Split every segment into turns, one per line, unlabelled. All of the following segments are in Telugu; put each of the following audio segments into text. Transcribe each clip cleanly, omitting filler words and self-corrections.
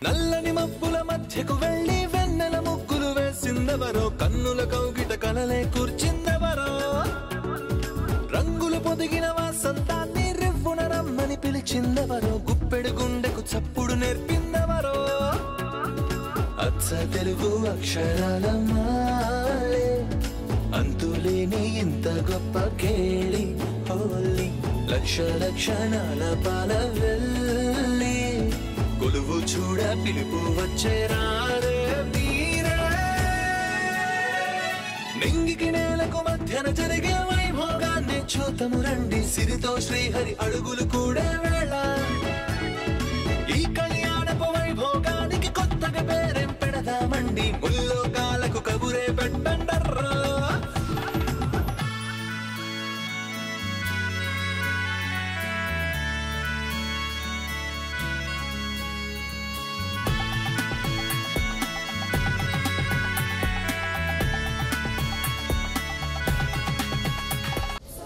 నల్లని మబ్బుల మధ్యకు వెళ్ళి వెన్నెల ముగ్గులు వేసిందెవరో, కన్నుల కౌగిట కలలే కూర్చిందెవరో, రంగులు పొదిగిన వాసంతాన్ని రివ్వున రమ్మని పిలిచిందెవరో, గుప్పెడు గుండెకు చప్పుడు నేర్పిందెవరో, అచ్చ తెలుగు అక్షరాల మాలే అంతులేని ఇంత గొప్ప కేళి హోలీ, లక్ష లక్షణాల పాల వెళ్ళి కొలువు చూడ పిలుపు వచ్చేరారే మీరే, నింగికి నేలకు మధ్యన జరిగే వైభోగాన్ని చూతము రండి, సిరితో శ్రీహరి అడుగులు కూడా వేళ, ఈ కళ్యాణపు వైభోగానికి కొత్తగా పేరేం పెడదామండి, ముల్లోకాలకు కబురే పెట్టండర్రా.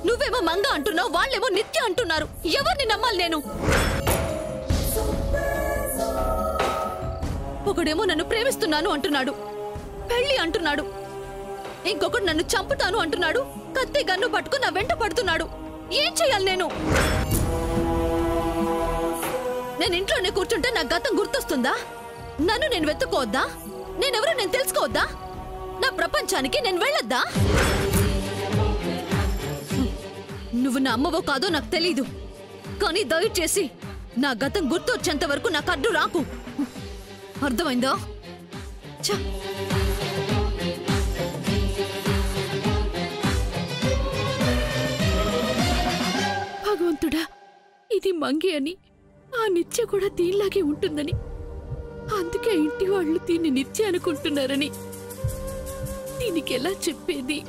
నువ్వేమో మంగ అంటున్నావు, వాళ్ళేమో నిత్య అంటున్నారు. ఎవరిని నమ్మాలి నేను? ఒకడేమో నన్ను ప్రేమిస్తున్నాను అంటున్నాడు, పెళ్లి అంటున్నాడు. ఇంకొకడు నన్ను చంపుతాను అంటున్నాడు, కత్తి గన్ను పట్టుకుని నా వెంట పడుతున్నాడు. ఏం చెయ్యాలి నేను? నేను ఇంట్లోనే కూర్చుంటే నా గతం గుర్తొస్తుందా? నన్ను నేను వెతుక్కోవద్దా? నేనెవరో నేను తెలుసుకోవద్దా? నా ప్రపంచానికి నేను వెళ్ళొద్దా? నువ్వు నా అమ్మవో కాదో నాకు తెలీదు, కానీ దయచేసి నా గతం గుర్తొచ్చేంత వరకు నాకు అడ్డు రాకు. అర్థమైందా?
భగవంతుడా, ఇది మంగి అని, ఆ నిత్య కూడా దీనిలాగే ఉంటుందని, అందుకే ఇంటి వాళ్ళు దీన్ని నిత్య అనుకుంటున్నారని దీనికి ఎలా చెప్పేది?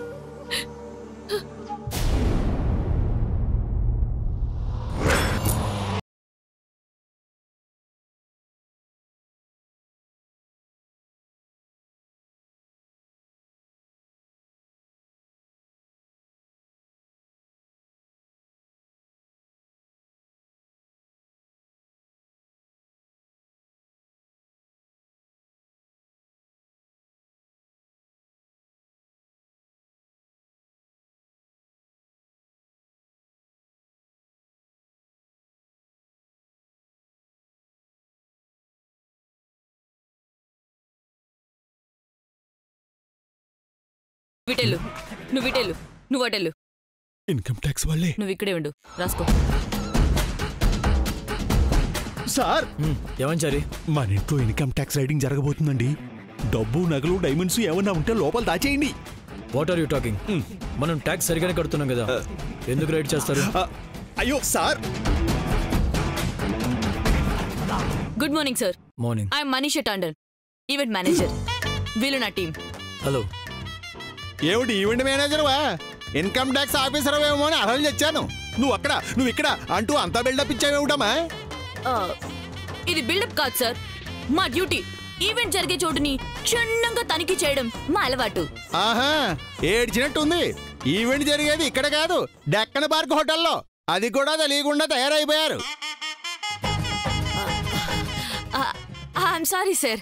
విటెల్లు, నువ్వు విటెల్లు, నువ్వు అటెల్లు.
ఇన్కమ్ ట్యాక్స్ వాళ్ళే.
నువ్వు ఇక్కడే ఉండు, రాసుకో.
సార్ ఏమంచారి? మన ఇంట్లో ఇన్కమ్ ట్యాక్స్ రైడింగ్ జరగబోతుందండి. డబ్బు, నగలు, డైమండ్స్ ఏమన్నా ఉంటే లోపల దాచేయండి.
What are you talking? మనం ట్యాక్స్ సరిగానే కడుతున్నాం కదా, ఎందుకు రైడ్ చేస్తారు?
అయ్యో sir.
Good morning sir.
Morning.
I'm Manisha Tandon, event manager. వీళ్ళు నా టీం.
హలో.
ఏమిటి ఈవెంట్ మేనేజర్వా? ఇన్కమ్ ట్యాక్స్ ఆఫీసర్ ఏమో అని అర్హం తెచ్చాను. నువ్వు అక్కడ, నువ్వు ఇక్కడ అంటూ అంతా బిల్డప్ ఇచ్చావేమిటమ్మా?
ఇది బిల్డప్ కాదు సార్, మా డ్యూటీ. ఈవెంట్ జరిగే చోటుని క్షుణ్ణంగా తనిఖీ చేయడం మా అలవాటు.
ఆహా, ఏడ్చినట్టుంది. ఈవెంట్ జరిగేది ఇక్కడ కాదు, డెక్కన్ పార్క్ హోటల్లో. అది కూడా తెలియకుండా తయారైపోయారు.
ఐఎమ్ సారీ సార్,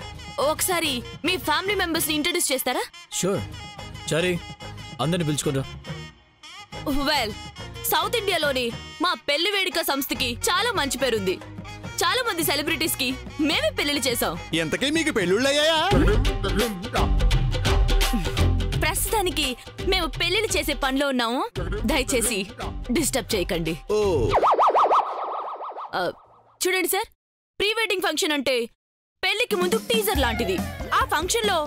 ఒకసారి మీ ఫ్యామిలీ మెంబర్స్ ని ఇంట్రడ్యూస్ చేస్తారా?
షూర్. చారీ, అందరిని పిలుచుకోరా.
వెల్, సౌత్ ఇండియాలోని మా పెళ్లి వేడుక సంస్థకి చాలా మంచి పేరుంది. చాలా మంది సెలబ్రిటీస్ కి మేమే పెళ్లిళ్ళు చేసాం.
ఎంతకీ మీకు పెళ్ళిళ్ళయ్యాయా?
ప్రస్తుతానికి మేము పెళ్లిళ్ళు చేసే పనిలో ఉన్నాము, దయచేసి డిస్టర్బ్ చేయకండి. చూడండి సార్, ప్రీ వెడ్డింగ్ ఫంక్షన్ అంటే పెళ్లికి ముందు టీజర్ లాంటిది. ఆ ఫంక్షన్ లో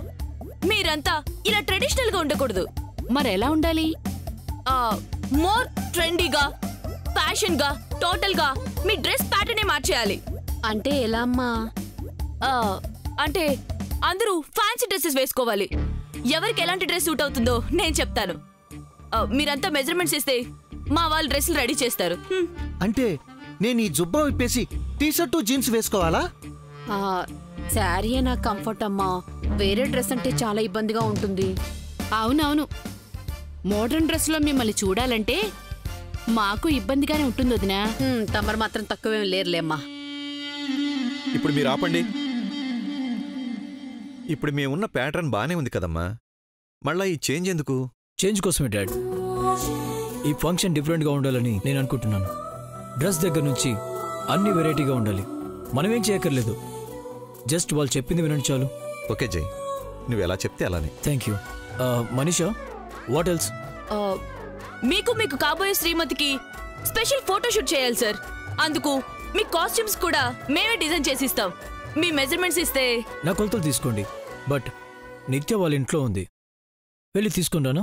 మీరంతా ఇలా ట్రెడిషనల్ గా ఉండకూడదు.
మరెలా ఉండాలి?
మోర్ ట్రెండీగా, ఫ్యాషన్ గా, టోటల్ గా మీ డ్రెస్ ప్యాటర్నే మార్చేయాలి.
అంటే ఎలా అమ్మా?
అంటే అందరూ ఫ్యాన్సీ డ్రెస్సెస్ వేసుకోవాలి. ఎవరికి ఎలాంటి డ్రెస్ సూట్ అవుతుందో నేను చెప్తాను. మీరంతా మెజర్మెంట్స్ ఇస్తే మా వాళ్ళు డ్రెస్సులు రెడీ చేస్తారు.
అంటే నేను ఈ జుబ్బా విప్పేసి టీషర్టు జీన్స్ వేసుకోవాలా?
శారీ నాకు కంఫర్ట్ అమ్మా, వేరే డ్రెస్ అంటే చాలా ఇబ్బందిగా ఉంటుంది. అవునవును, మోడర్న్ డ్రెస్ లో మిమ్మల్ని చూడాలంటే మాకు ఇబ్బందిగానే ఉంటుంది వదినా. తమరు మాత్రం తక్కువేం లేరులేమ్మా.
ఇప్పుడు మీరు ఆపండి. ఇప్పుడు మేమున్న ప్యాటర్న్ బానే ఉంది కదమ్మా, మళ్ళా ఈ చేంజ్ ఎందుకు?
చేంజ్ కోసమే డాడ్. ఈ ఫంక్షన్ డిఫరెంట్గా ఉండాలని నేను అనుకుంటున్నాను. డ్రెస్ దగ్గర నుంచి అన్ని వెరైటీగా ఉండాలి. మనమేం చేయక్కర్లేదు, జస్ట్ వాళ్ళు చెప్పింది వినండి చాలు.
ఓకే జై, నువ్వు ఎలా చెప్తే అలానే.
Thank you. Manisha, what else?
మీకు కాబోయే శ్రీమతికి స్పెషల్ ఫోటోషూట్ చేయాలి సార్. అందుకు మీ కాస్ట్యూమ్స్ కూడా మేమే డిజైన్ చేసి ఇస్తాం. మీ మెజర్మెంట్స్ ఇస్తే.
నా కొలతలు తీసుకోండి, బట్ నిత్య వాళ్ళ ఇంట్లో ఉంది, వెళ్ళి తీసుకుంటాను.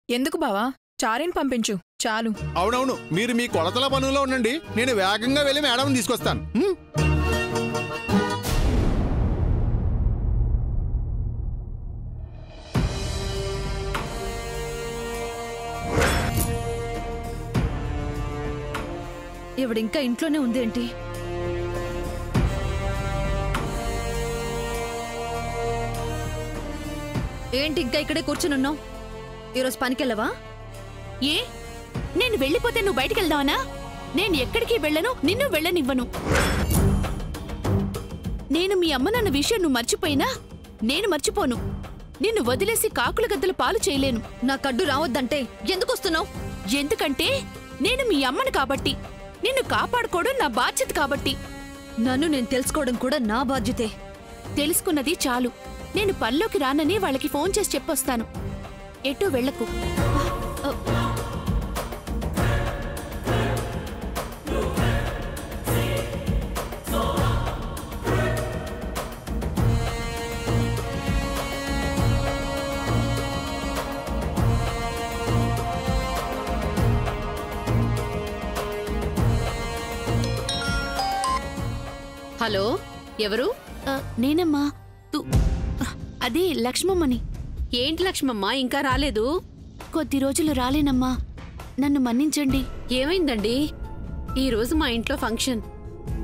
ఎందుకు బావా, చారిని పంపించు చాలు.
అవునవును, మీరు మీ కొలతల పనుల్లో ఉండండి, నేను వేగంగా వెళ్ళి మేడం తీసుకొస్తాను.
ఇవిడ ఇంకా ఇంట్లోనే ఉందేంటి? ఏంటి ఇంకా ఇక్కడే కూర్చునున్నావు? ఈరోజు పనికెళ్ళవా?
ఏ, నేను వెళ్ళిపోతే నువ్వు బయటికి వెళ్దావనా? నేను ఎక్కడికి వెళ్ళను, నిన్ను వెళ్ళనివ్వను. నేను మీ అమ్మ నాన్న విషయం నువ్వు మర్చిపోయినా నేను మర్చిపోను. నిన్ను వదిలేసి కాకుల గద్దల పాలు చేయలేను.
నా కడ్డు రావద్దంటే ఎందుకు వస్తున్నావు?
ఎందుకంటే నేను మీ అమ్మను కాబట్టి, నిన్ను కాపాడుకోవడం నా బాధ్యత కాబట్టి.
నన్ను నేను తెలుసుకోవడం కూడా నా బాధ్యతే.
తెలుసుకున్నది చాలు. నేను పనిలోకి రానని వాళ్ళకి ఫోన్ చేసి చెప్పొస్తాను. ఎటూ వెళ్లకు.
హలో, ఎవరు?
నేనమ్మా. అదే లక్ష్మమ్మని.
ఏంటి లక్ష్మమ్మ ఇంకా రాలేదు?
కొద్ది రోజులు రాలేనమ్మా, నన్ను మన్నించండి.
ఏమైందండి? ఈరోజు మా ఇంట్లో ఫంక్షన్,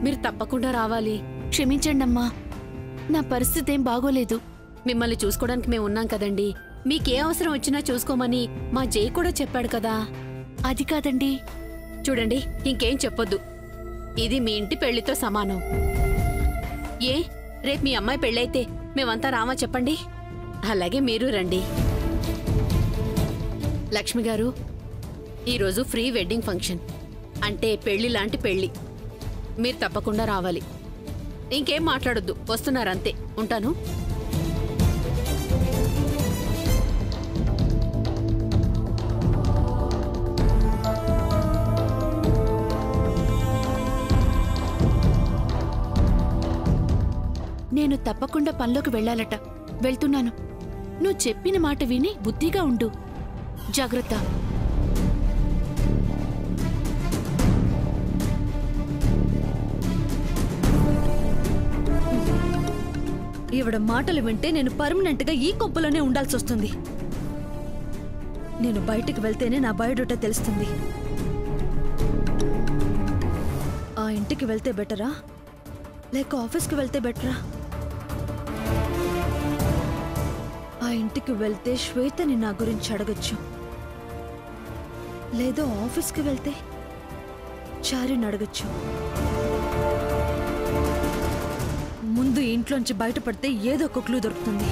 మీరు తప్పకుండా రావాలి.
క్షమించండమ్మా, నా పరిస్థితి ఏం బాగోలేదు.
మిమ్మల్ని చూసుకోవడానికి మేము ఉన్నాం కదండి. మీకే అవసరం వచ్చినా చూసుకోమని మా జై కూడా చెప్పాడు కదా.
అది కాదండి.
చూడండి, ఇంకేం చెప్పొద్దు. ఇది మీ ఇంటి పెళ్లితో సమానం. ఏ, రేపు మీ అమ్మాయి పెళ్ళైతే మేమంతా రామా చెప్పండి? అలాగే మీరు రండి. లక్ష్మి గారు, ఈరోజు ఫ్రీ వెడ్డింగ్ ఫంక్షన్, అంటే పెళ్లి లాంటి పెళ్లి. మీరు తప్పకుండా రావాలి. ఇంకేం మాట్లాడొద్దు, వస్తున్నారంతే. ఉంటాను.
నేను తప్పకుండా పనిలోకి వెళ్ళాలట. వెళ్తున్నాను. నువ్వు చెప్పిన మాట విని బుద్ధిగా ఉండు. జాగ్రత్త.
ఈవిడ మాటలు వింటే నేను పర్మనెంట్ గా ఈ కొంపలోనే ఉండాల్సి వస్తుంది. నేను బయటికి వెళ్తేనే నా బయోడేటా తెలుస్తుంది. ఆ ఇంటికి వెళ్తే బెటరా, లేక ఆఫీస్కి వెళ్తే బెటరా? ఆ ఇంటికి వెళ్తే శ్వేతని నా గురించి అడగచ్చు, లేదో ఆఫీస్కి వెళ్తే చారిని అడగచ్చు. ముందు ఇంట్లోంచి బయటపడితే ఏదో ఒక క్లూ దొరుకుతుంది.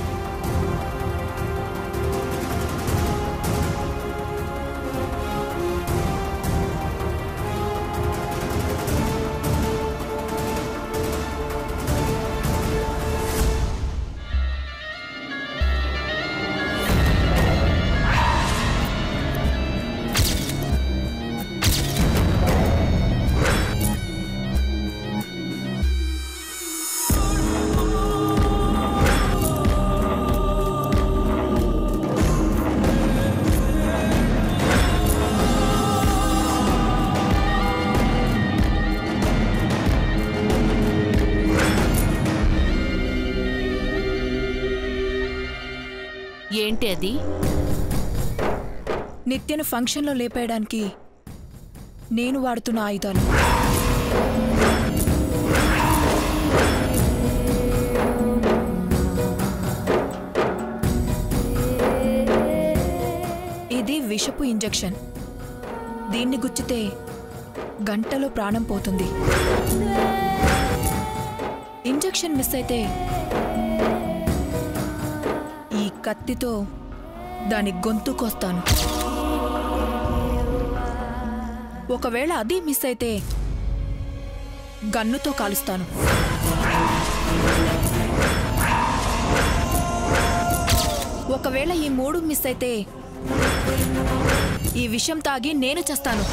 ఏంటి అది?
నిత్యను ఫంక్షన్లో లేపేయడానికి నేను వాడుతున్న ఆయుధాలు. ఇది విషపు ఇంజెక్షన్. దీన్ని గుచ్చితే గంటలో ప్రాణం పోతుంది. ఇంజెక్షన్ మిస్ అయితే కత్తితో దాని గొంతు కోస్తాను. ఒకవేళ అది మిస్ అయితే గన్నుతో కాలుస్తాను. ఒకవేళ ఈ 3 మిస్ అయితే ఈ విషం తాగి నేను చస్తాను.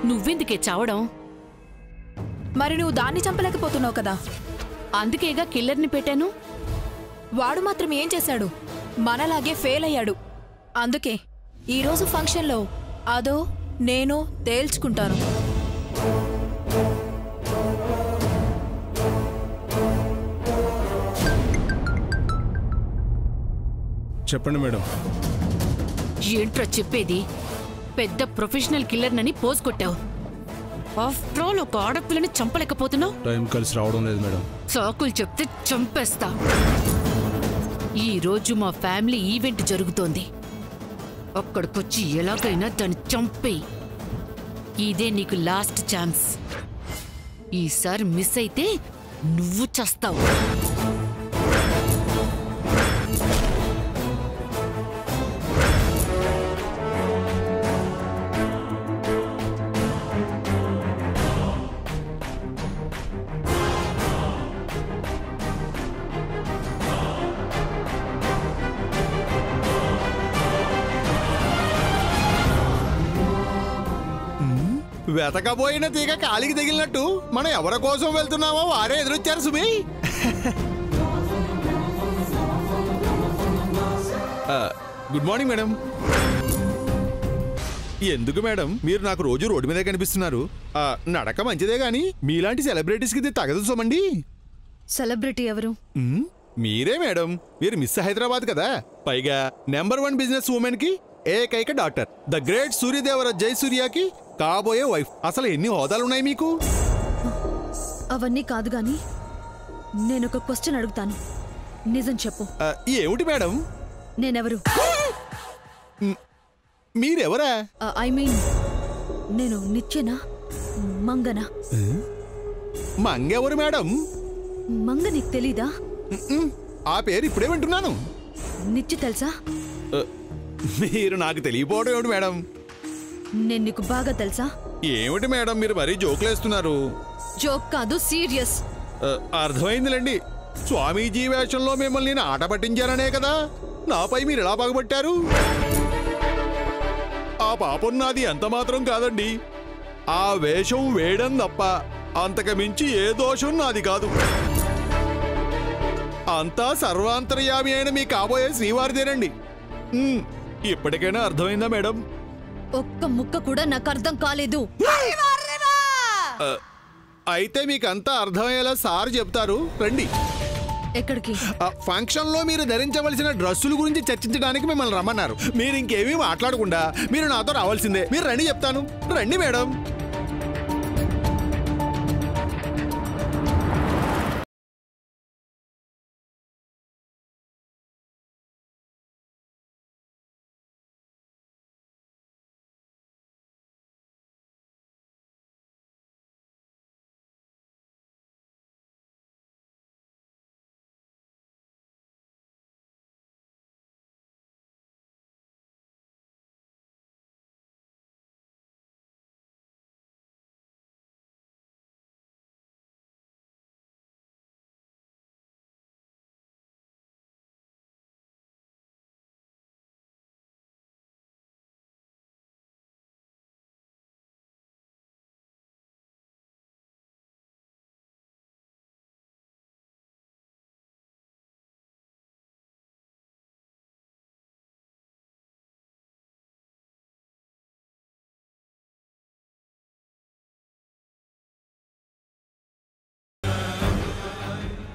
నువ్వెందుకే చావడం?
మరి నువ్వు దాన్ని చంపలేకపోతున్నావు కదా.
అందుకేగా కిల్లర్ని పెట్టాను.
వాడు మాత్రం ఏం చేశాడు? మనలాగే ఫెయిల్ అయ్యాడు. అందుకే ఈరోజు ఫంక్షన్లో అదో నేను తేల్చుకుంటాను.
చెప్పండి మేడం.
ఏంట్రా చెప్పేది? పెద్ద ప్రొఫెషనల్ కిల్లర్నని పోజ్ కొట్టావు. ఆఫ్టర్ ఆల్ ఒక ఆడపిల్లని చంపలేకపోతున్నావు.
టైం కలిసి రావడం లేదు మేడం.
సాకులు చెప్తే చంపేస్తా. ఈ రోజు మా ఫ్యామిలీ ఈవెంట్ జరుగుతోంది. అక్కడికొచ్చి ఎలాగైనా దాన్ని చంపేయి. ఇదే నీకు లాస్ట్ ఛాన్స్. ఈసారి మిస్ అయితే నువ్వు చస్తావు.
వెతకపోయిన తీగ కాలికి తగిలినట్టు మనం ఎవరి కోసం వెళ్తున్నామో వారే ఎదురొచ్చారు సుమి. Good morning madam. ఎందుకు మేడం మీరు నాకు రోజు రోడ్డు మీదే కనిపిస్తున్నారు? నడక మంచిదే గాని మీలాంటి సెలబ్రిటీస్కి ఇది తగదు సోమండి.
సెలబ్రిటీ ఎవరు?
మీరే మేడం. మీరు మిస్ హైదరాబాద్ కదా. పైగా నంబర్ 1 బిజినెస్ ఉమెన్ కి ఏకైక డాక్టర్, ద గ్రేట్ సూర్యదేవర జయసూర్యకి కాబోయే వైఫ్. అసలు ఎన్ని హోదాలున్నాయి మీకు?
అవన్నీ కాదు గాని నేనొక క్వశ్చన్ అడుగుతాను, నిజం చెప్పు.
ఏమిటి మేడం?
నేనెవరు?
మీరెవరా?
ఐ మీన్ నేను నిత్యనా మంగనా?
మంగెవరు మేడం?
మంగ నీకు తెలీదా?
ఆ పేరు ఇప్పుడే వింటున్నాను.
నిత్య తెలుసా?
మీరు నాకు తెలియపోవడం ఏమిటి మేడం?
నేను నీకు బాగా తెలుసా?
ఏమిటి మేడం మీరు మరీ జోకులేస్తున్నారు?
జోక్ కాదు, సీరియస్.
అర్థమైందిలేండి. స్వామీజీ వేషంలో మిమ్మల్ని నేను ఆట పట్టించాననే కదా నాపై మీరు ఎలా పగబట్టారు? ఆ పాపం నాది ఎంత మాత్రం కాదండి. ఆ వేషం వేయడం తప్ప అంతకు మించి ఏ దోషం నాది కాదు. అంతా సర్వాంతర్యామి అయిన మీ కాబోయే శ్రీవారిదేనండి. ఇప్పటికైనా అర్థమైందా మేడం?
ఒక్క ముక్క కూడా నాకు అర్థం కాలేదు.
అయితే మీకంతా అర్థమయ్యేలా సార్ చెప్తారు, రండి.
ఎక్కడికి?
ఫంక్షన్ లో మీరు ధరించవలసిన డ్రెస్సుల గురించి చర్చించడానికి మిమ్మల్ని రమ్మన్నారు. మీరు ఇంకేమీ మాట్లాడకుండా మీరు నాతో రావాల్సిందే. మీరు రండి చెప్తాను. రండి మేడం.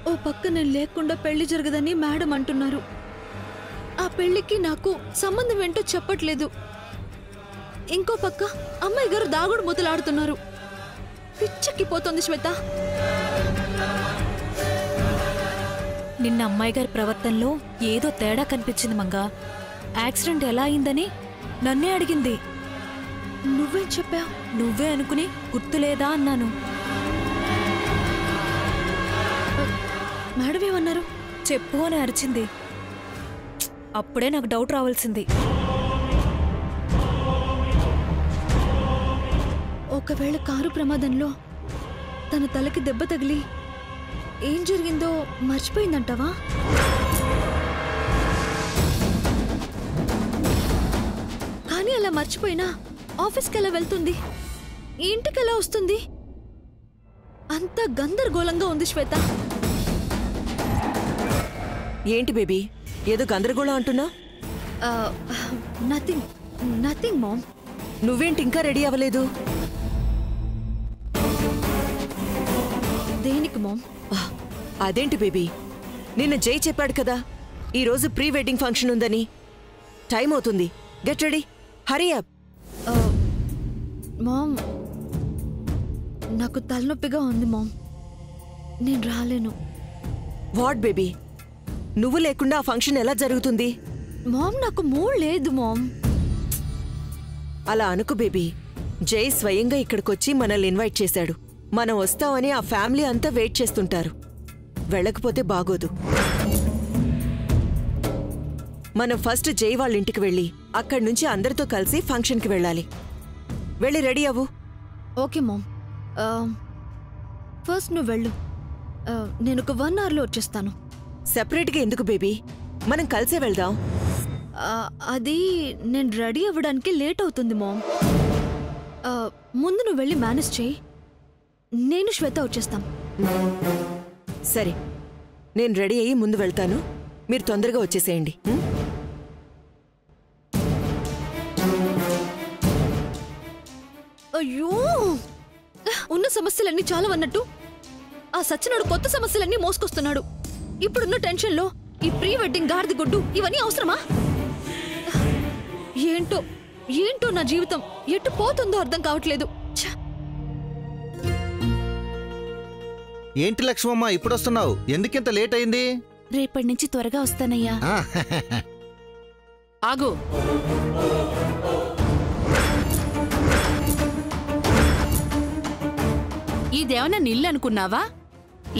ఓ పక్క నేను లేకుండా పెళ్లి జరగదని మేడం అంటున్నారు. ఆ పెళ్లికి నాకు సంబంధం ఏంటో చెప్పట్లేదు. ఇంకో పక్క అమ్మాయి గారు దాగుడు మూతలాడుతున్నారు. పిచ్చెక్కిపోతుంది శ్వేత.
నిన్న అమ్మాయి గారి ప్రవర్తనలో ఏదో తేడా కనిపించింది మంగా. యాక్సిడెంట్ ఎలా అయిందని నన్నే అడిగింది.
నువ్వేం చెప్పావు?
నువ్వే అనుకుని గుర్తులేదా అన్నాను.
మేడం ఏమన్నారు?
చెప్పు అని అరిచింది. అప్పుడే నాకు డౌట్ రావాల్సింది.
ఒకవేళ కారు ప్రమాదంలో తన తలకి దెబ్బ తగిలి ఏం జరిగిందో మర్చిపోయిందంటావా? కానీ అలా మర్చిపోయినా ఆఫీస్కి ఎలా వెళ్తుంది? ఇంటికి ఎలా వస్తుంది? అంత గందరగోళంగా ఉంది శ్వేత.
ఏంటి బేబీ, ఏదో గందరగోళం అంటున్నా?
Nothing nothing mom.
నువ్వేంటి ఇంకా రెడీ అవ్వలేదు?
దేనికి మామ్?
అదేంటి బేబీ, నిన్న జై చెప్పాడు కదా ఈరోజు ప్రీ వెడ్డింగ్ ఫంక్షన్ ఉందని. టైం అవుతుంది, get ready, hurry up.
Mom, నాకు తలనొప్పిగా ఉంది మామ్, నేను రాలేను.
వాట్ బేబీ, నువ్వు లేకుండా ఆ ఫంక్షన్ ఎలా జరుగుతుంది?
మామ్, నాకు మూడ్ లేదు మామ్.
అలా అనుకు బేబీ, జై స్వయంగా ఇక్కడికొచ్చి మనల్ని ఇన్వైట్ చేశాడు. మనం వస్తామని ఆ ఫ్యామిలీ అంతా వెయిట్ చేస్తుంటారు. వెళ్ళకపోతే బాగోదు. మనం ఫస్ట్ జై వాళ్ళ ఇంటికి వెళ్ళి అక్కడి నుంచి అందరితో కలిసి ఫంక్షన్కి వెళ్ళాలి. వెళ్ళి రెడీ అవ్వు.
Okay ma'am. ఫస్ట్ నువ్వు వెళ్ళు, నేను ఒక 1 hourలో వచ్చేస్తాను.
సెపరేట్గా ఎందుకు బేబీ, మనం కలిసే వెళ్దాం.
అది నేను రెడీ అవ్వడానికి లేట్ అవుతుంది మామ్. ముందు నువ్వు వెళ్ళి మేనేజ్ చేయి, నేను శ్వేత వచ్చేస్తాం.
సరే, నేను రెడీ అయ్యి ముందు వెళ్తాను, మీరు తొందరగా వచ్చేసేయండి.
అయ్యో, ఉన్న సమస్యలన్నీ చాలా అన్నట్టు ఆ సచ్చినాడు కొత్త సమస్యలన్నీ మోసుకొస్తున్నాడు. ఇప్పుడున్న టెన్షన్లో ఈ ప్రీ వెడ్డింగ్ గాడిద గుడ్డు ఇవన్నీ అవసరమా? ఏంటో ఏంటో నా జీవితం ఎటు పోతుందో అర్థం కావట్లేదు.
ఏంటి లక్ష్మమ్మ ఇప్పుడొస్తున్నావు? ఎందుకింత లేట్ అయింది?
రేపటి నుంచి త్వరగా వస్తానయ్యా. ఆగు. ఇదేమన్నా నిల్లు అనుకున్నావా,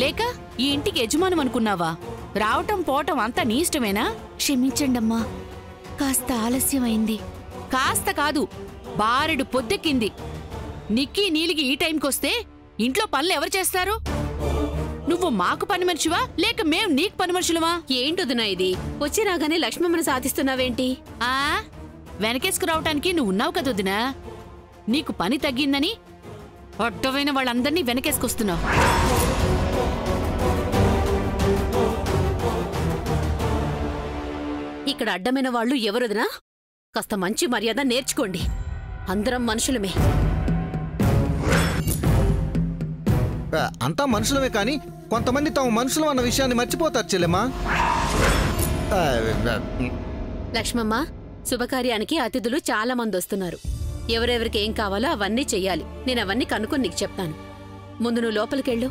లేక ఈ ఇంటికి యజమానం అనుకున్నావా? రావటం పోవటం అంతా నీ ఇష్టమేనా? క్షమించండమ్మా, కాస్త ఆలస్యమైంది. కాస్త కాదు, బారెడు పొద్దెక్కింది. నిక్కీ నీలిగి ఈ టైంకొస్తే ఇంట్లో పనులు ఎవరు చేస్తారు? నువ్వు మాకు పని మనిషివా, లేక మేం నీకు పని మనుషులమా?
ఏంటొదినా ఇది? వచ్చి రాగానే లక్ష్మమ్మను సాధిస్తున్నావేంటి?
వెనకేసుకు రావటానికి నువ్వు ఉన్నావు కదొదినా. నీకు పని తగ్గిందని అడ్డమైన వాళ్ళందర్నీ వెనకేసుకొస్తున్నావు.
ఇక్కడ అడ్డమైన వాళ్ళు ఎవరొదినా? కాస్త మంచి మర్యాద నేర్చుకోండి. అందరం మనుషులమే.
అంతా మనుషులమే కానీ కొంతమంది తాము మనుషులు అన్న విషయాన్ని మర్చిపోతారు చెల్లెమ్మా.
లక్ష్మమ్మ, శుభకార్యానికి అతిథులు చాలా మంది వస్తున్నారు. ఎవరెవరికి ఏం కావాలో అవన్నీ చెయ్యాలి. నేను అవన్నీ కనుక్కొని నీకు చెప్తాను. ముందు నువ్వు లోపలికెళ్ళు.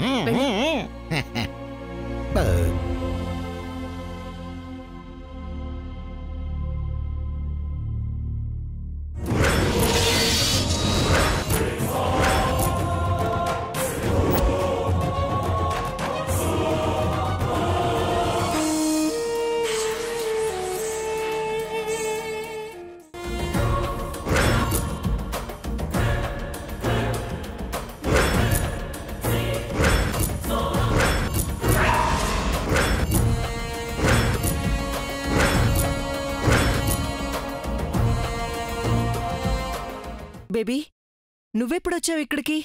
బేబీ, నువ్వెప్పుడొచ్చావు ఇక్కడికి?